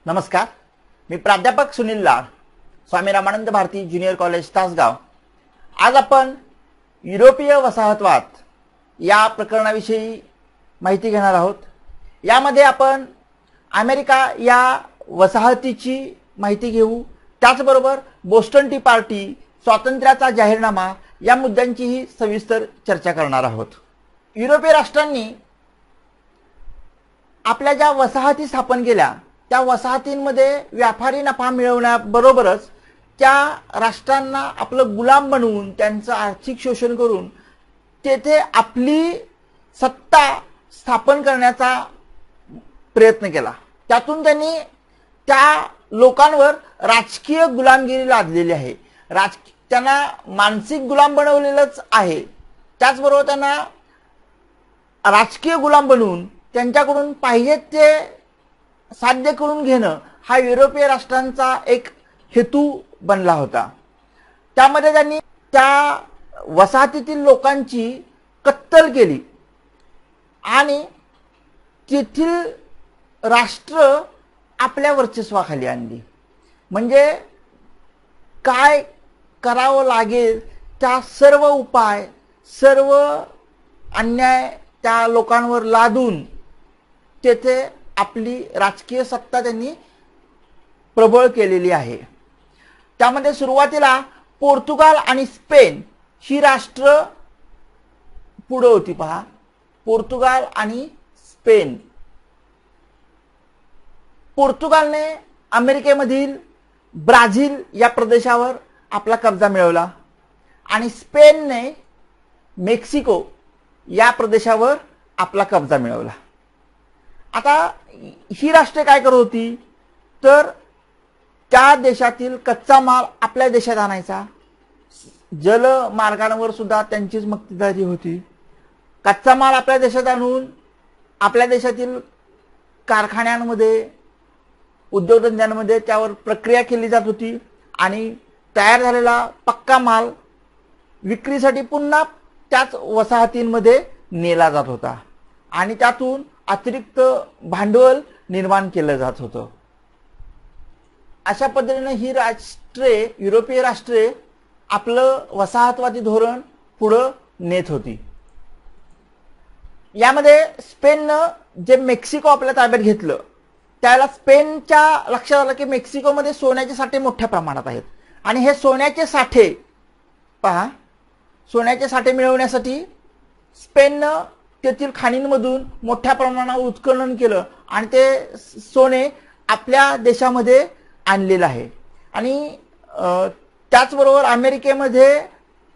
नमस्कार, मी प्राध्यापक सुनील लाड, Swami Ramanand Bharti junior college Tasgaon. आज आपण युरोपीय वसाहतवाद या प्रकरणाविषयी माहिती घेणार आहोत। यामध्ये आपण अमेरिका या वसाहतीची माहिती घेऊ, त्याचबरोबर बोस्टन टी पार्टी, स्वातंत्र्याचा जाहीरनामा या मुद्द्यांचीही सविस्तर चर्चा करणार आहोत। युरोपीय राष्ट्रांनी आपल्या ज्या वसाहती स्थापन केल्या त्या वसाहतींमध्ये व्यापारी नफा मिळवण्याबरोबरच त्या राष्ट्रांना आपलं गुलाम बनवून त्यांचं आर्थिक शोषण करून तेथे आपली सत्ता स्थापन करण्याचा प्रयत्न केला। त्यातून त्यांनी त्या लोकांवर राजकीय गुलामगिरी लादलेली आहे। त्यांना मानसिक गुलाम बनवलेलंच आहे, त्याचबरोबर त्यांना राजकीय गुलाम बनवून त्यांच्याकडून पाहिजे ते साध्य करून घेणं हा युरोपीय राष्ट्रांचा एक हेतू बनला होता। त्यामध्ये त्यांनी त्या वसाहतीतील लोकांची कत्तल केली आणि तेथील राष्ट्र आपल्या वर्चस्वाखाली आणली। म्हणजे काय करावं लागेल त्या सर्व उपाय, सर्व अन्याय त्या लोकांवर लादून तेथे आपली राजकीय सत्ता त्यांनी प्रबळ केलेली आहे। त्यामध्ये सुरुवातीला पोर्तुगाल आणि स्पेन ही राष्ट्र पुढे होती। पहा, पोर्तुगाल आणि स्पेन। पोर्तुगालने अमेरिकेमधील ब्राझील या प्रदेशावर आपला कब्जा मिळवला आणि स्पेनने मेक्सिको या प्रदेशावर आपला कब्जा मिळवला। आता ही राष्ट्रे काय करत होती तर त्या देशातील कच्चा माल आपल्या देशात आणायचा। जल मार्गांवर सुद्धा त्यांचीच मक्तेदारी होती। कच्चा माल आपल्या देशात आणून आपल्या देशातील कारखान्यांमध्ये, उद्योगधंद्यांमध्ये त्यावर प्रक्रिया केली जात होती आणि तयार झालेला पक्का माल विक्रीसाठी पुन्हा त्याच वसाहतींमध्ये नेला जात होता आणि त्यातून अतिरिक्त भांडवल निर्माण केलं जात होतं। अशा पद्धतीने ही राष्ट्रे, युरोपीय राष्ट्रे आपलं वसाहतवादी धोरण पुढे नेत होती। यामध्ये स्पेननं जे मेक्सिको आपल्या ताब्यात घेतलं त्याला स्पेनच्या लक्षात आलं की मेक्सिकोमध्ये सोन्याचे साठे मोठ्या प्रमाणात आहेत आणि हे सोन्याचे साठे पहा, सोन्याचे साठे मिळवण्यासाठी स्पेननं तेथील खाणींमधून मोठ्या प्रमाणावर उत्खनन केलं आणि ते सोने आपल्या देशामध्ये आणलेलं आहे। आणि त्याचबरोबर अमेरिकेमध्ये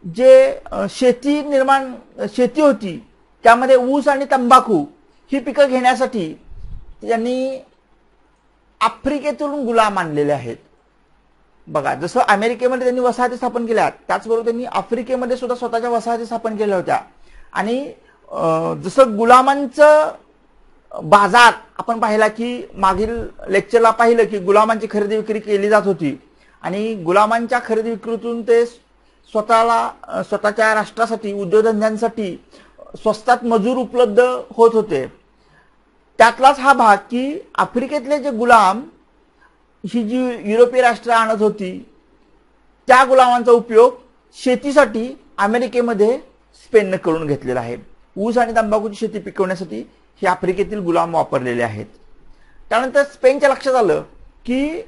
जे शेती होती त्यामध्ये ऊस आणि तंबाखू ही पिकं घेण्यासाठी त्यांनी आफ्रिकेतून गुलाम आणलेले आहेत। बघा, जसं अमेरिकेमध्ये त्यांनी वसाहती स्थापन केल्या त्याचबरोबर त्यांनी आफ्रिकेमध्ये सुद्धा स्वतःच्या वसाहती स्थापन केल्या होत्या। आणि जसं गुलामांचं बाजार आपण पाहिला की मागील लेक्चरला पाहिलं की गुलामांची खरेदी विक्री केली जात होती आणि गुलामांच्या खरेदी विक्रीतून ते स्वतःच्या राष्ट्रासाठी, उद्योगधंद्यांसाठी स्वस्तात मजूर उपलब्ध होत होते। त्यातलाच हा भाग की आफ्रिकेतले जे गुलाम ही जी युरोपीय राष्ट्र आणत होती त्या गुलामांचा उपयोग शेतीसाठी अमेरिकेमध्ये स्पेनने करून घेतलेला आहे। ऊस आणि तंबाखूची शेती पिकवण्यासाठी हे आफ्रिकेतील गुलाम वापरलेले आहेत। त्यानंतर स्पेनच्या लक्षात आलं की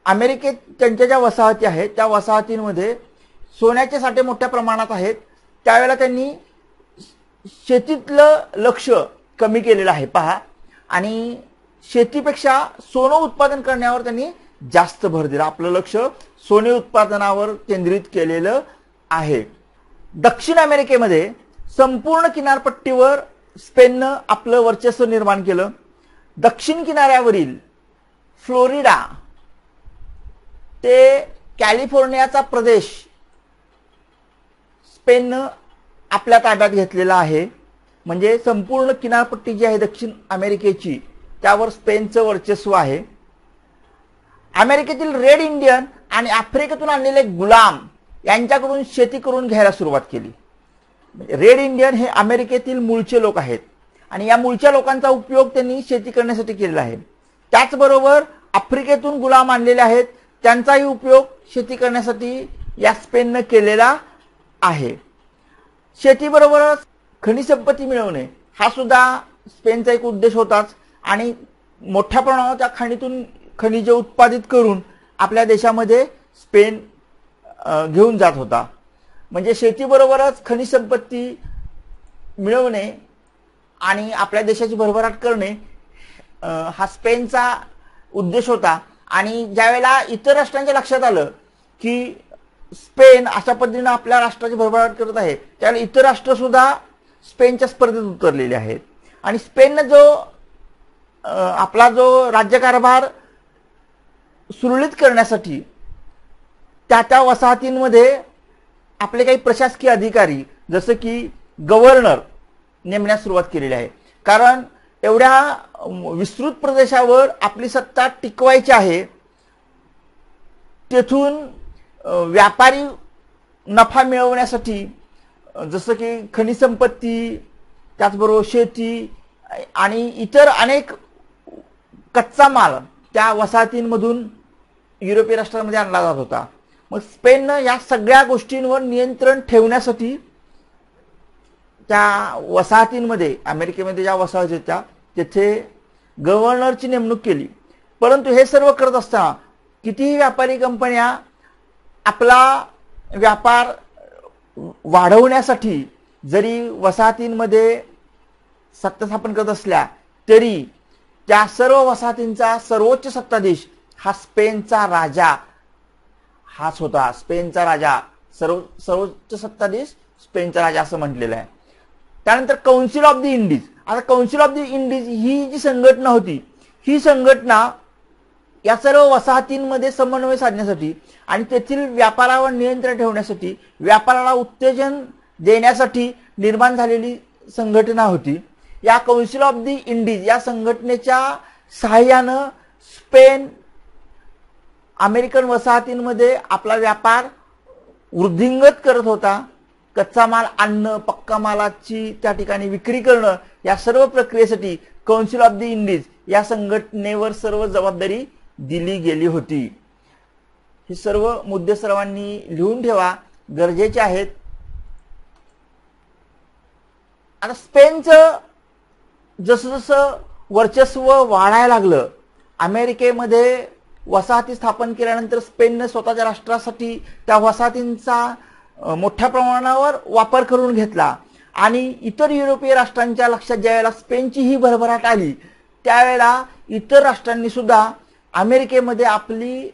अमेरिकेत त्यांच्या ज्या वसाहती आहेत त्या वसाहतींमध्ये सोन्याचे साठे मोठ्या प्रमाणात आहेत। त्यावेळेला त्यांनी शेतीतलं लक्ष कमी केलेलं आहे पहा, आणि शेतीपेक्षा सोनं उत्पादन करण्यावर त्यांनी जास्त भर दिला। आपलं लक्ष सोने उत्पादनावर केंद्रित केलेलं आहे। दक्षिण अमेरिकेमध्ये संपूर्ण किनारपट्टीवर स्पेननं आपलं वर्चस्व निर्माण केलं। दक्षिण किनाऱ्यावरील फ्लोरिडा ते कॅलिफोर्नियाचा प्रदेश स्पेननं आपल्या ताब्यात घेतलेला आहे। म्हणजे संपूर्ण किनारपट्टी जी आहे दक्षिण अमेरिकेची त्यावर स्पेनचं वर्चस्व आहे। अमेरिकेतील रेड इंडियन आणि आफ्रिकेतून आणलेले गुलाम यांच्याकडून शेती करून घ्यायला सुरुवात केली। रेड इंडियन हे अमेरिकेतील मूळचे लोक आहेत आणि या मूळच्या लोकांचा उपयोग त्यांनी शेती करण्यासाठी केलेला आहे। त्याचबरोबर आफ्रिकेतून गुलाम आणलेले आहेत, त्यांचाही उपयोग शेती करण्यासाठी या स्पेननं केलेला आहे. शेतीबरोबरच खनिज संपत्ती मिळवणे हा सुद्धा स्पेनचा एक उद्देश होताच आणि मोठ्या प्रमाणावर त्या खाणीतून खनिजे उत्पादित करून आपल्या देशामध्ये स्पेन घेऊन जात होता. म्हणजे शेतीबरोबरच खनिज संपत्ती मिळवणे आणि आपल्या देशाची भरभराट करणे हा स्पेनचा उद्देश होता. आणि ज्यावेळेला इतर राष्ट्रांच्या लक्षात आलं की स्पेन अशा पद्धतीने आपल्या राष्ट्राची भरभराट करत आहे, त्यावेळेला इतर राष्ट्र सुद्धा स्पेनच्या स्पर्धेत उतरलेले आहेत. आणि स्पेननं आपला जो राज्यकारभार सुरळीत करण्यासाठी त्या वसाहतींमध्ये आपले काही प्रशासकीय अधिकारी जसं की गव्हर्नर नेमण्यास सुरुवात केलेली आहे. कारण एवढ्या विस्तृत प्रदेशावर आपली सत्ता टिकवायची आहे, तेथून व्यापारी नफा मिळवण्यासाठी जसं की खनिज संपत्ती, त्याचबरोबर शेती आणि इतर अनेक कच्चा माल त्या वसाहतींमधून युरोपीय राष्ट्रांमध्ये आणला जात होता. मग स्पेननं या सगळ्या गोष्टींवर नियंत्रण ठेवण्यासाठी त्या वसाहतींमध्ये, अमेरिकेमध्ये ज्या वसाहती होत्या तेथे गव्हर्नरची नेमणूक केली. परंतु हे सर्व करत असताना कितीही व्यापारी कंपन्या आपला व्यापार वाढवण्यासाठी जरी वसाहतींमध्ये सत्ता स्थापन करत असल्या तरी त्या सर्व वसाहतींचा सर्वोच्च सत्ताधीश हा स्पेनचा राजा हाच होता. स्पेनचा राजा, सर्वोच्च सत्ताधीश स्पेनचा राजा असं म्हटलेलं आहे. त्यानंतर काउन्सिल ऑफ द इंडीज. आता काउन्सिल ऑफ द इंडीज ही जी संघटना होती, ही संघटना या सर्व वसाहतींमध्ये समन्वय साधण्यासाठी आणि तेथील व्यापारावर नियंत्रण ठेवण्यासाठी, व्यापाराला उत्तेजन देण्यासाठी निर्माण झालेली संघटना होती. या काउन्सिल ऑफ द इंडीज या संघटनेच्या सहाय्यानं स्पेन अमेरिकन वसाहतींमध्ये आपला व्यापार वृद्धिंगत करत होता. कच्चा माल आणणं, पक्का मालाची त्या ठिकाणी विक्री करणं, या सर्व प्रक्रियेसाठी काउन्सिल ऑफ द इंडीज या संघटनेवर सर्व जबाबदारी दिली गेली होती. हे सर्व मुद्दे सर्वांनी लिहून ठेवा, गरजेचे आहेत. आता स्पेनचं जसं जसं वर्चस्व वाढायला लागलं, अमेरिकेमध्ये वसाहती स्थापन केल्यानंतर स्पेनने स्वतःच्या राष्ट्रासाठी त्या वसाहतींचा मोठ्या प्रमाणावर वापर करून घेतला आणि इतर युरोपीय राष्ट्रांच्या लक्षात ज्यावेळेला स्पेनची ही भरभराट आली त्यावेळेला इतर राष्ट्रांनी सुद्धा अमेरिकेमध्ये आपली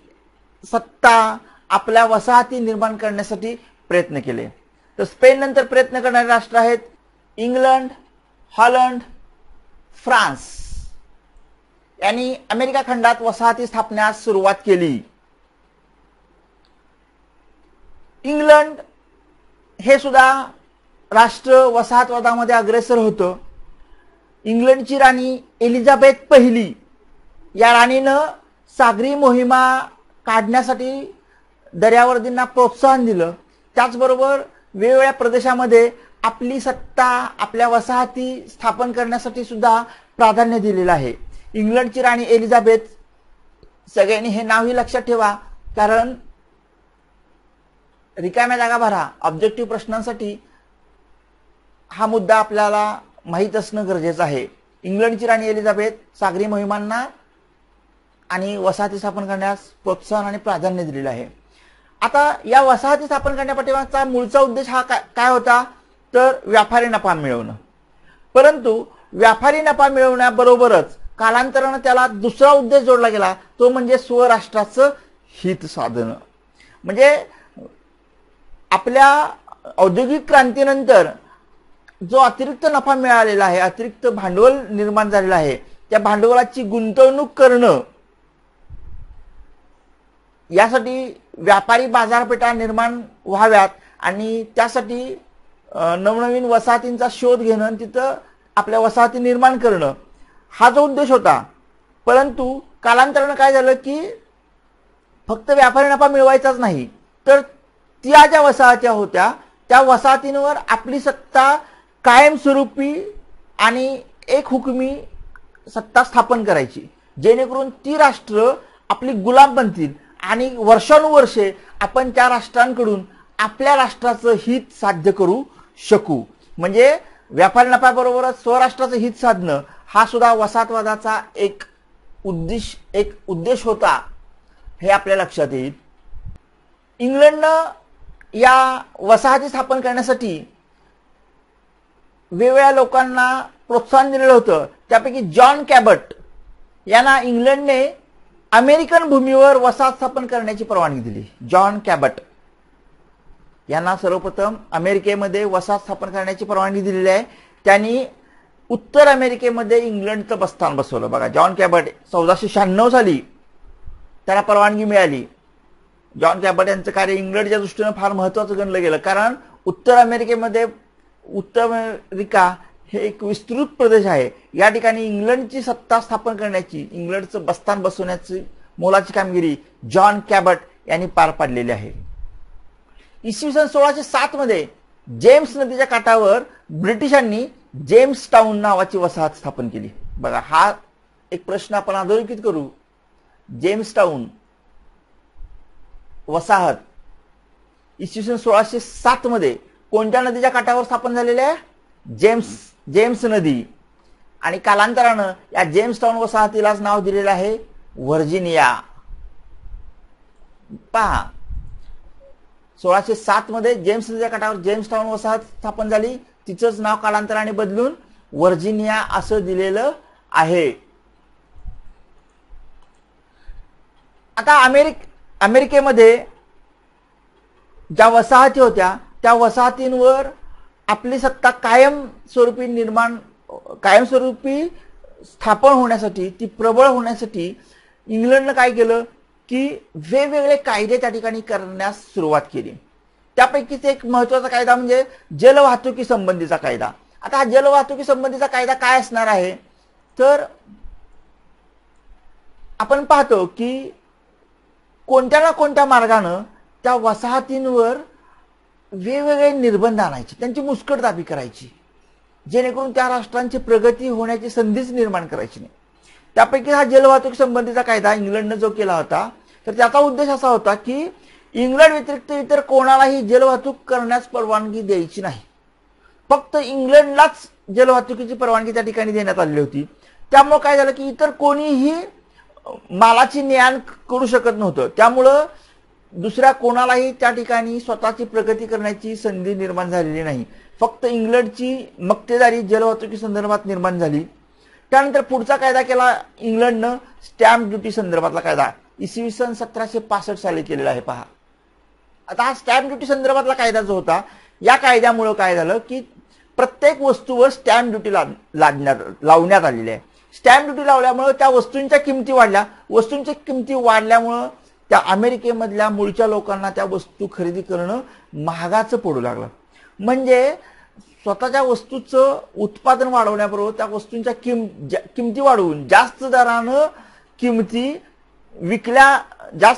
सत्ता, आपल्या वसाहती निर्माण करण्यासाठी प्रयत्न केले. तर स्पेन नंतर प्रयत्न करणारे राष्ट्र आहेत इंग्लंड, हॉलंड, फ्रान्स यांनी अमेरिका खंडात वसाहती स्थापण्यास सुरुवात केली. इंग्लंड हे सुद्धा राष्ट्र वसाहतवादामध्ये अग्रेसर होतं. इंग्लंडची राणी एलिझाबेथ पहिली या राणीनं सागरी मोहिमा काढण्यासाठी दर्यावर्दींना प्रोत्साहन दिलं. त्याचबरोबर वेगवेगळ्या प्रदेशामध्ये आपली सत्ता, आपल्या वसाहती स्थापन करण्यासाठी सुद्धा प्राधान्य दिलेलं आहे. इंग्लंडची राणी एलिझाबेथ, सगळ्यांनी हे नावही लक्षात ठेवा कारण रिकाम्या जागा भरा ऑब्जेक्टिव्ह प्रश्नांसाठी हा मुद्दा आपल्याला माहीत असणं गरजेचं आहे. इंग्लंडची राणी एलिझाबेथ सागरी मोहिमांना आणि वसाहती स्थापन करण्यास प्रोत्साहन आणि प्राधान्य दिलेलं आहे. आता या वसाहती स्थापन करण्यापाठीमागचा मूळचा उद्देश हा काय होता तर व्यापारी नफा मिळवणं. परंतु व्यापारी नफा मिळवण्याबरोबरच कालांतराने त्याला दुसरा उद्देश जोडला गेला, तो म्हणजे स्वराष्ट्राचं हित साधणं. म्हणजे आपल्या औद्योगिक क्रांतीनंतर जो अतिरिक्त नफा मिळालेला आहे, अतिरिक्त भांडवल निर्माण झालेलं आहे, त्या भांडवलाची गुंतवणूक करणं, यासाठी व्यापारी बाजारपेठा निर्माण व्हाव्यात आणि त्यासाठी नवनवीन वसाहतींचा शोध घेणं आणि तिथं आपल्या वसाहती निर्माण करणं हा जो उद्देश होता. परंतु कालांतराने काय झालं की फक्त व्यापारी नफा मिळवायचाच नाही तर त्या ज्या वसाहती होत्या त्या वसाहतींवर आपली सत्ता कायमस्वरूपी आणि एक हुकमी सत्ता स्थापन करायची. जेणेकरून ती राष्ट्र आपली गुलाम बनतील आणि वर्षानुवर्षे आपण त्या राष्ट्रांकडून आपल्या राष्ट्राचं हित साध्य करू शकू. म्हणजे व्यापार नफ्याबरोबरच स्वराष्ट्राचं हित साधणं हा सुद्धा वसाहतवादाचा एक उद्देश होता, हे आपल्या लक्षात येईल. इंग्लंडनं या वसाहती स्थापन करण्यासाठी वेगवेगळ्या लोकांना प्रोत्साहन दिलेलं होतं. त्यापैकी जॉन कॅबट यांना इंग्लंडने अमेरिकन भूमीवर वसाहत स्थापन करण्याची परवानगी दिली. जॉन कॅबट यांना सर्वप्रथम अमेरिकेमध्ये वसाहत स्थापन करण्याची परवानगी दिलेली आहे. त्यांनी उत्तर अमेरिकेमध्ये इंग्लंडचं बस्तान बसवलं. बघा, जॉन कॅबट 1496 साली त्याला परवानगी मिळाली. जॉन कॅबट यांचं कार्य इंग्लंडच्या दृष्टीनं फार महत्त्वाचं गणलं गेलं, कारण उत्तर अमेरिकेमध्ये उत्तर अमेरिका हे एक विस्तृत प्रदेश आहे. या ठिकाणी इंग्लंडची सत्ता स्थापन करण्याची, इंग्लंडचं बस्तान बसवण्याची मोलाची कामगिरी जॉन कॅबट यांनी पार पाडलेली आहे. इसवी सन 1607 मध्ये जेम्स नदीच्या काठावर ब्रिटिशांनी जेम्स टाउन नावाची वसाहत स्थापन केली. बघा, हा एक प्रश्न आपण अधोरेखित करू. जेम्स टाउन वसाहत इसवी सन 1607 मध्ये कोणत्या नदीच्या काठावर स्थापन झालेली आहे? जेम्स नदी. आणि कालांतरानं या जेम्स टाउन वसाहतीलाच नाव दिलेलं आहे व्हर्जिनिया. पहा, 1607 मध्ये जेम्स नदीच्या काठावर जेम्स टाउन वसाहत स्थापन झाली. तिचंच नाव कालांतराने बदलून व्हर्जिनिया असं दिलेलं आहे. आता अमेरिकेमध्ये ज्या वसाहती होत्या त्या वसाहतींवर आपली सत्ता कायमस्वरूपी स्थापन होण्यासाठी, ती प्रबळ होण्यासाठी इंग्लंडनं काय केलं की वेगवेगळे कायदे त्या ठिकाणी करण्यास सुरुवात केली. त्यापैकीच एक महत्त्वाचा कायदा म्हणजे जलवाहतुकी संबंधीचा कायदा. आता हा जलवाहतुकी संबंधीचा कायदा काय असणार आहे? तर आपण पाहतो की कोणत्या ना कोणत्या मार्गानं त्या वसाहतींवर वेगवेगळे निर्बंध आणायचे, त्यांची मुस्कटदाबी करायची, जेणेकरून त्या राष्ट्रांची प्रगती होण्याची संधीच निर्माण करायची नाही. त्यापैकी हा जलवाहतूक संबंधीचा कायदा इंग्लंडने जो केला होता, तर त्याचा उद्देश असा होता की इंग्लंड व्यतिरिक्त इतर कोणालाही जलवाहतूक करण्यास परवानगी द्यायची नाही. फक्त इंग्लंडलाच जलवाहतुकीची परवानगी त्या ठिकाणी देण्यात आलेली होती. त्यामुळे काय झालं की इतर कोणीही मालाची ने-आण करू शकत नव्हतं. त्यामुळं दुसऱ्या कोणालाही त्या ठिकाणी स्वतःची प्रगती करण्याची संधी निर्माण झालेली नाही. फक्त इंग्लंडची मक्तेदारी जलवाहतुकी संदर्भात निर्माण झाली. त्यानंतर पुढचा कायदा केला इंग्लंडनं, स्टॅम्प ड्युटी संदर्भातला कायदा इसवी सन 1765 साली केलेला आहे. पहा, आता हा स्टॅम्प ड्युटी संदर्भातला कायदा जो होता, या कायद्यामुळे काय झालं की प्रत्येक वस्तूवर स्टॅम्प ड्युटी लावण्यात आलेली आहे. स्टॅम्प ड्युटी लावल्यामुळे त्या वस्तूंच्या किमती वाढल्या. वस्तूंच्या किमती वाढल्यामुळं त्या अमेरिकेमधल्या मूळच्या लोकांना त्या वस्तू खरेदी करणं महागाचं पडू लागलं. म्हणजे स्वतःच्या वस्तूचं उत्पादन वाढवण्याबरोबर त्या वस्तूंच्या किमती वाढवून जास्त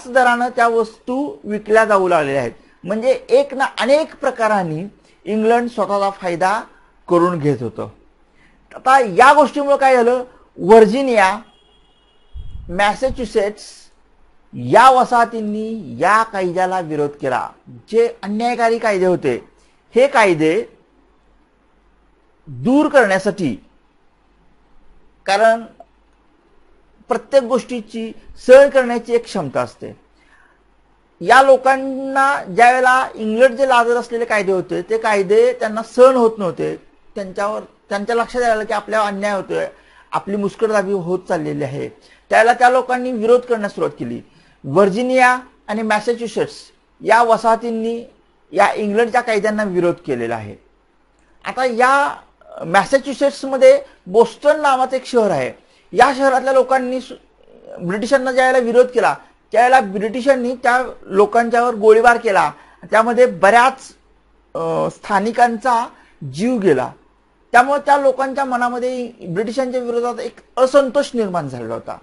दरानं त्या वस्तू विकल्या जाऊ लागलेल्या आहेत. म्हणजे एक ना अनेक प्रकारांनी इंग्लंड स्वतःचा फायदा करून घेत होतं. आता या गोष्टीमुळे काय झालं, व्हर्जिनिया, मॅसेच्युसेट्स या वसाहतींनी या कायद्याला विरोध केला. जे अन्यायकारी कायदे होते, हे कायदे दूर करण्यासाठी, कारण प्रत्येक गोष्टीची सहन करण्याची एक क्षमता असते. या लोकांना ज्यावेळेला इंग्लंड जे लादत असलेले कायदे होते, ते कायदे त्यांना सहन होत नव्हते. त्यांच्या लक्षात आलं की आपल्यावर अन्याय होतोय, आपली मुस्कटदाबी होत चाललेली आहे. त्यावेळेला त्या लोकांनी विरोध करण्यास सुरुवात केली. व्हर्जिनिया आणि मॅसेच्युसेट्स या वसाहतींनी या इंग्लंडच्या कायद्यांना विरोध केलेला आहे. आता या मॅसेच्युसेट्समध्ये बोस्टन नावाचं एक शहर आहे. या शहरातल्या लोकांनी ब्रिटिशांना ज्यावेळेला विरोध केला, त्यावेळेला ब्रिटिशांनी त्या लोकांच्यावर गोळीबार केला. त्यामध्ये बऱ्याच स्थानिकांचा जीव गेला. त्यामुळे त्या लोकांच्या मनामध्ये ब्रिटिशांच्या विरोधात एक असंतोष निर्माण झालेला होता.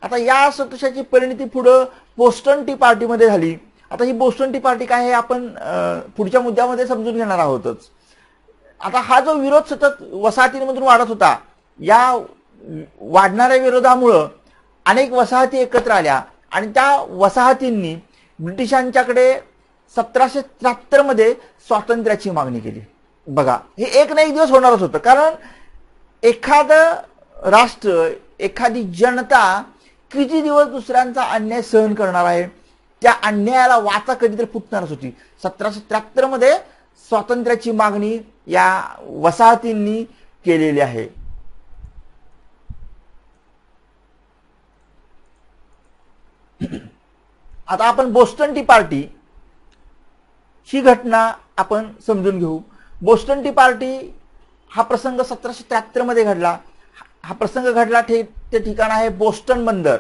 आता या असंतोषाची परिणती पुढं बोस्टन टी पार्टीमध्ये झाली. आता ही बोस्टन टी पार्टी काय हे आपण पुढच्या मुद्द्यामध्ये समजून घेणार आहोतच. आता हा जो विरोध सतत वसाहतींमधून वाढत होता, या वाढणाऱ्या विरोधामुळं अनेक वसाहती एकत्र आल्या आणि त्या वसाहतींनी ब्रिटिशांच्याकडे 1773 मध्ये स्वातंत्र्याची मागणी केली. बघा, हे एक ना एक दिवस होणारच होतं, कारण एखादं राष्ट्र, एखादी जनता किती दिवस दुसऱ्यांचा अन्याय सहन करणार आहे, त्या अन्यायाला वाचा कधीतरी फुटणारच होती. 1773 मध्ये स्वातंत्र्याची मागणी या वसाहतींनी केलेली आहे. आता आपण बोस्टन टी पार्टी ही घटना आपण समजून घेऊ. बोस्टन टी पार्टी हा प्रसंग 1773 मध्ये घडला. हा प्रसंग घडला ते ठिकाण आहे बोस्टन बंदर.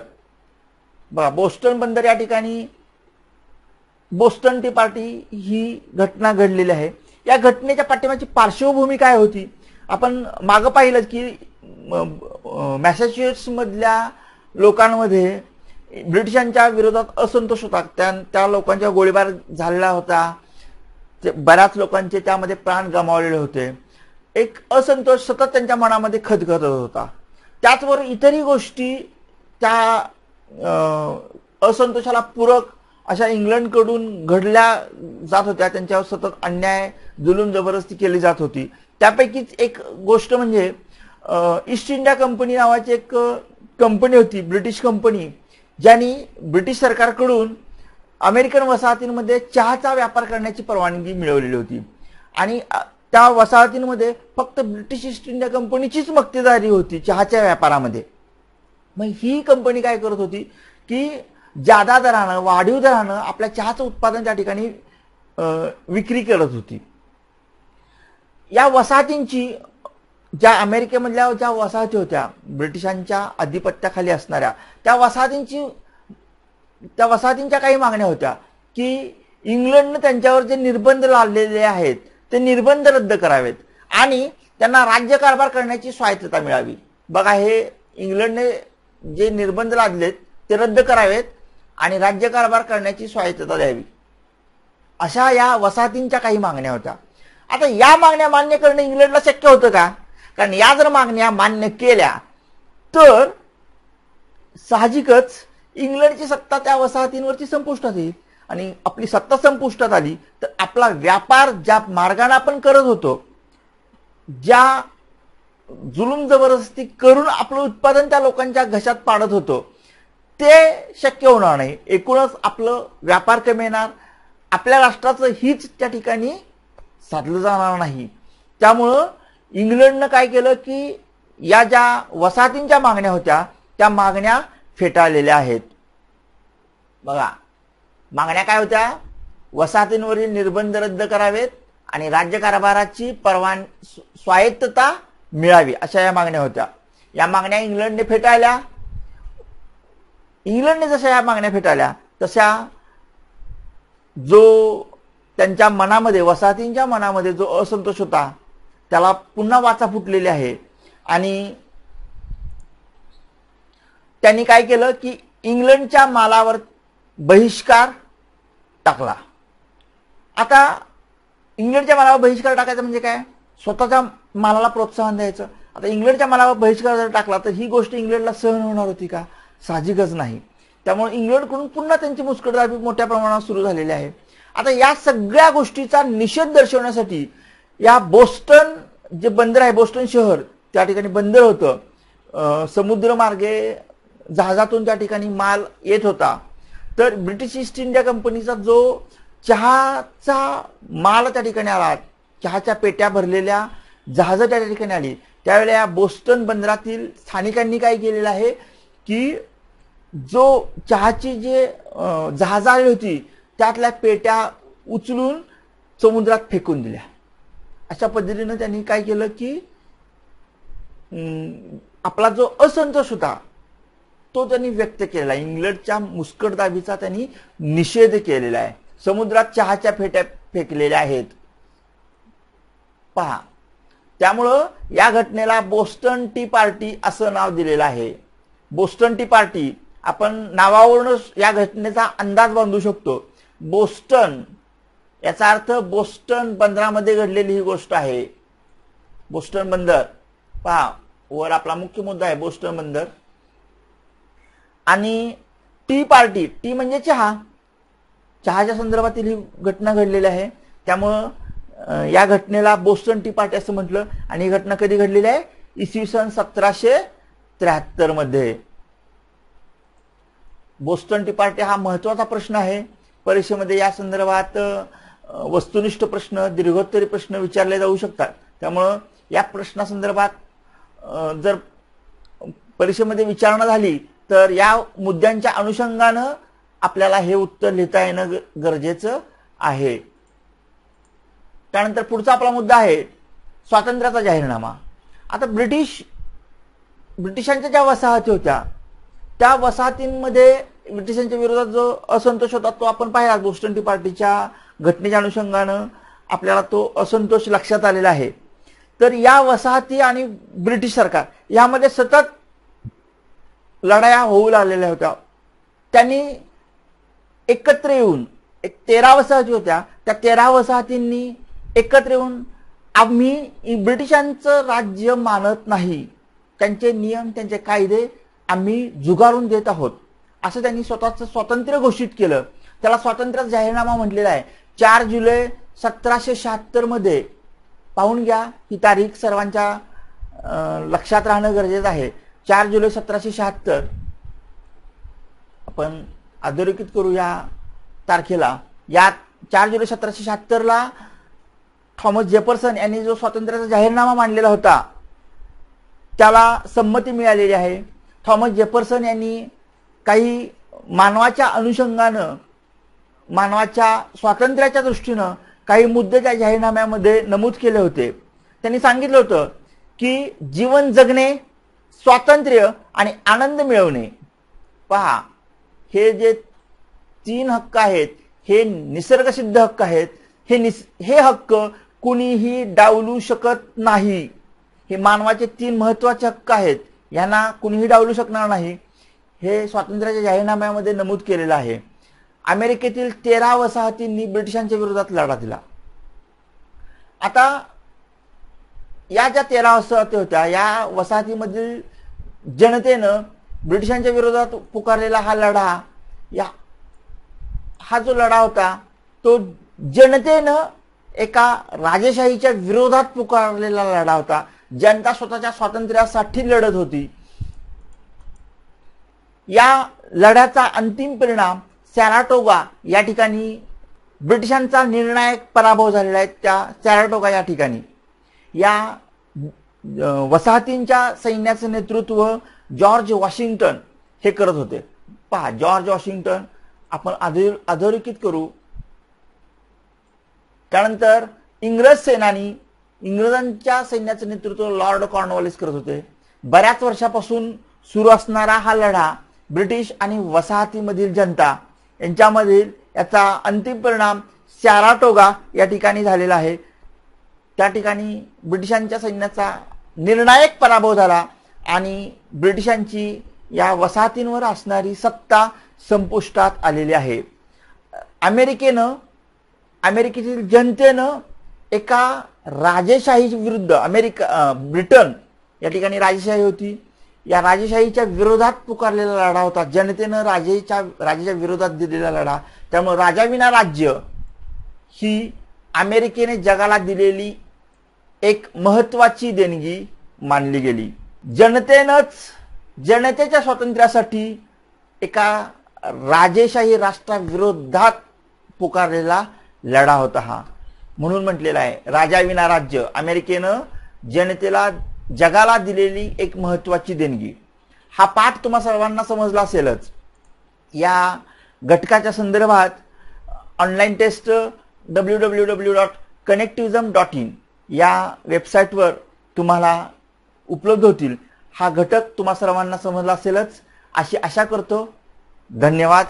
बघा, बोस्टन बंदर या ठिकाणी बोस्टन टी पार्टी ही घटना घडलेली आहे. या घटनेच्या पाठीमागची पार्श्वभूमी काय होती आपण मागं पाहिलं की मॅसेच्युसेट्स मधल्या लोकांमध्ये ब्रिटिशांच्या विरोधात असंतोष होता. त्या लोकांच्या गोळीबार झालेला होता. बऱ्याच लोकांचे त्यामध्ये प्राण गमावलेले होते. एक असंतोष सतत त्यांच्या मनामध्ये खदखदत होता. त्याचबरोबर इतरही गोष्टी त्या असंतोषाला पूरक अशा इंग्लंडकडून घडल्या जात होत्या. त्यांच्यावर सतत अन्याय, जुलूम, जबरदस्ती केली जात होती. त्यापैकीच एक गोष्ट म्हणजे ईस्ट इंडिया कंपनी नावाची एक कंपनी होती, ब्रिटिश कंपनी, ज्यांनी ब्रिटिश सरकारकडून अमेरिकन वसाहतींमध्ये चहाचा व्यापार करण्याची परवानगी मिळवलेली होती. आणि त्या वसाहतींमध्ये फक्त ब्रिटिश ईस्ट इंडिया कंपनीचीच मक्तेदारी होती चहाच्या व्यापारामध्ये. मग ही कंपनी काय करत होती की जादा दरानं, वाढीव दरानं आपल्या चहाचं उत्पादन त्या ठिकाणी विक्री करत होती. या वसाहतींची, ज्या अमेरिकेमधल्या ज्या वसाहती होत्या ब्रिटिशांच्या अधिपत्याखाली असणाऱ्या, त्या वसाहतींच्या काही मागण्या होत्या की इंग्लंडनं त्यांच्यावर जे निर्बंध लादलेले आहेत ते निर्बंध रद्द करावेत आणि त्यांना राज्यकारभार करण्याची स्वायत्तता मिळावी. बघा, हे इंग्लंडने जे निर्बंध लादलेत ते रद्द करावेत आणि राज्यकारभार करण्याची स्वायत्तता द्यावी, अशा या वसाहतींच्या काही मागण्या होत्या. आता या मागण्या मान्य करणं इंग्लंडला शक्य होतं का? कारण या जर मागण्या मान्य केल्या तर साहजिकच इंग्लंडची सत्ता त्या वसाहतींवरची संपुष्टात येईल आणि आपली सत्ता संपुष्टात आली तर आपला व्यापार ज्या मार्गाने आपण करत होतो, ज्या जुलूम जबरदस्ती करून आपलं उत्पादन त्या लोकांच्या घशात पाडत होतो, ते शक्य होणार नाही. एकूणच आपलं व्यापार कमी येणार, आपल्या राष्ट्राचं हित त्या ठिकाणी साधलं जाणार नाही. त्यामुळं इंग्लंडनं काय केलं की या ज्या वसाहतींच्या मागण्या होत्या त्या मागण्या फेटाळलेल्या आहेत. बघा, मागण्या काय होत्या? वसाहतींवरील निर्बंध रद्द करावेत आणि राज्यकारभाराची स्वायत्तता मिळावी, अशा या मागण्या होत्या. या मागण्या इंग्लंडने फेटाळल्या. इंग्लंडने जशा या मागण्या फेटाळल्या तशा जो त्यांच्या मनामध्ये, वसाहतींच्या मनामध्ये जो असंतोष होता त्याला पुन्हा वाचा फुटलेली आहे आणि त्यांनी काय केलं की इंग्लंडच्या मालावर बहिष्कार टाकला. आता इंग्लंडच्या मालावर बहिष्कार टाकायचा म्हणजे काय? स्वतःच्या मालाला प्रोत्साहन द्यायचं. आता इंग्लंडच्या मालावर बहिष्कार जर टाकला तर ही गोष्ट इंग्लंडला सहन होणार होती का? साहजिकच नाही. त्यामुळे इंग्लंडकडून पुन्हा त्यांची मुस्कटदाबी मोठ्या प्रमाणात सुरू झालेली आहे. आता या सगळ्या गोष्टीचा निषेध दर्शवण्यासाठी या बोस्टन जे बंदर आहे, बोस्टन शहर, त्या ठिकाणी बंदर होतं, समुद्रमार्गे जहाजातून त्या ठिकाणी माल येत होता. तर ब्रिटिश ईस्ट इंडिया कंपनीचा जो चहाचा माल त्या ठिकाणी आला, चहाच्या पेट्या भरलेल्या जहाजं त्या ठिकाणी आली, त्यावेळेला या बोस्टन बंदरातील स्थानिकांनी काय केलेलं आहे की जो चहाची जे जहाज आली होती त्यातल्या पेट्या उचलून समुद्रात फेकून दिल्या. अशा पद्धतीने त्यांनी काय केलं की आपला जो असंतोष होता तो त्यांनी व्यक्त केलेला. इंग्लंडच्या मुस्कटदाबीचा त्यांनी निषेध केलेला आहे. समुद्रात चहाच्या पेट्या फेकलेल्या आहेत पहा. त्यामुळं या घटनेला बोस्टन टी पार्टी असं नाव दिलेलं आहे. बोस्टन टी पार्टी, आपण नावावरूनच या घटनेचा अंदाज बांधू शकतो. बोस्टन याचा अर्थ बोस्टन बंदरामध्ये घडलेली ही गोष्ट आहे. बोस्टन बंदर पहा, वर आपला मुख्य मुद्दा आहे बोस्टन बंदर. आणि टी पार्टी, टी म्हणजे चहा, चहाच्या संदर्भातील ही घटना घडलेली आहे. त्यामुळं या घटनेला बोस्टन टी पार्टी असं म्हटलं. आणि ही घटना कधी घडलेली आहे? इसवी सन 1773 मध्ये. बोस्टन टी पार्टी हा महत्वाचा प्रश्न आहे परीक्षेमध्ये. या संदर्भात वस्तुनिष्ठ प्रश्न, दीर्घोत्तरी प्रश्न विचारले जाऊ शकतात. त्यामुळं या प्रश्नासंदर्भात जर परीक्षेमध्ये विचारणा झाली तर या मुद्द्यांच्या अनुषंगानं आपल्याला हे उत्तर लिहिता येणं गरजेचं आहे. त्यानंतर पुढचा आपला मुद्दा आहे स्वातंत्र्याचा जाहीरनामा. आता ब्रिटिशांच्या ज्या वसाहती होत्या त्या वसाहतींमध्ये ब्रिटिशांच्या विरोधात जो असंतोष होता तो आपण पाहिला. बोस्टन टी पार्टीच्या घटनेच्या अनुषंगानं आपल्याला तो असंतोष लक्षात आलेला आहे. तर या वसाहती आणि ब्रिटिश सरकार यामध्ये सतत लढाया होऊ लागलेल्या होत्या. त्यांनी एकत्र येऊन, एक 13 वसाहती होत्या, त्या 13 वसाहतींनी एकत्र येऊन आम्ही ब्रिटिशांचं राज्य मानत नाही, त्यांचे नियम, त्यांचे कायदे आम्ही झुगारून देत आहोत, असं त्यांनी स्वतःचं स्वातंत्र्य घोषित केलं. त्याला स्वातंत्र्याचा जाहीरनामा म्हटलेला आहे. 4 जुलै 1776 मध्ये पाहून घ्या. ही तारीख सर्वांच्या लक्षात राहणं गरजेचं आहे. 4 जुलै 1776 आपण अधोरेखित करू या तारखेला. या 4 जुलै 1776 थॉमस जेफरसन यांनी जो स्वातंत्र्याचा जाहीरनामा मांडलेला होता त्याला संमती मिळालेली आहे. थॉमस जेफरसन यांनी काही मानवाच्या अनुषंगानं, मानवाच्या स्वातंत्र्याच्या दृष्टीनं काही मुद्दे त्या जाहीरनाम्यामध्ये नमूद केले होते. त्यांनी सांगितलं होतं की जीवन जगणे, स्वातंत्र्य आणि आनंद मिळवणे. पहा, हे जे 3 हक्क आहेत हे निसर्गसिद्ध हक्क आहेत. हे हक्क कुणीही डावलू शकत नाही. हे मानवाचे 3 महत्वाचे हक्क आहेत, यांना कुणीही डावलू शकणार नाही. हे स्वातंत्र्याच्या जाहीरनाम्यामध्ये नमूद केलेलं आहे. अमेरिकेतील 13 वसाहतींनी ब्रिटिशांच्या विरोधात लढा दिला. आता या ज्या 13 वसाहती होत्या या वसाहतीमधील जनतेनं ब्रिटिशांच्या विरोधात पुकारलेला हा लढा, हा जो लढा होता तो जनतेनं एका राजेशाहीच्या विरोधात पुकारलेला लढा होता. जनता स्वतःच्या स्वातंत्र्यासाठी लढत होती. या लढ्याचा अंतिम परिणाम सॅराटोगा या ठिकाणी ब्रिटिशांचा निर्णायक पराभव झालेला आहे. त्या सॅराटोगा या ठिकाणी या वसाहतींच्या सैन्याचं नेतृत्व जॉर्ज वॉशिंग्टन हे करत होते. पहा, जॉर्ज वॉशिंग्टन आपण अधोरेखित करू. त्यानंतर इंग्रजांच्या सैन्याचं नेतृत्व लॉर्ड कॉर्नवॉलिस करत होते. बऱ्याच वर्षापासून सुरू असणारा हा लढा ब्रिटिश आणि वसाहतीमधील जनता यांच्यामधील याचा अंतिम परिणाम सॅराटोगा या ठिकाणी झालेला आहे. त्या ठिकाणी ब्रिटिशांच्या सैन्याचा निर्णायक पराभव झाला आणि ब्रिटिशांची या वसाहतींवर असणारी सत्ता संपुष्टात आलेली आहे. अमेरिकेतील जनतेनं एका राजेशाही विरुद्ध, ब्रिटन या ठिकाणी राजेशाही होती, या राजेशाहीच्या विरोधात पुकारलेला लढा होता. जनतेनं राजाच्या विरोधात दिलेला लढा. त्यामुळे राजाविना राज्य ही अमेरिकेने जगाला दिलेली एक महत्वाची देणगी मानली गेली. जनतेच्या स्वातंत्र्यासाठी एका राजेशाही राष्ट्राविरोधात पुकारलेला लढा होता हा. म्हणून म्हटलेला आहे राजाविना राज्य, अमेरिकेनं जनतेला जगाला दिलेली एक महत्वाची देणगी. हा पाठ तुम्हा सर्वांना समजला असेलच. या घटकाच्या संदर्भात ऑनलाईन टेस्ट www.connectivism.in या वेबसाईटवर तुम्हाला उपलब्ध होतील. हा घटक तुम्हा सर्वांना समजला असेलच अशी आशा करतो. धन्यवाद.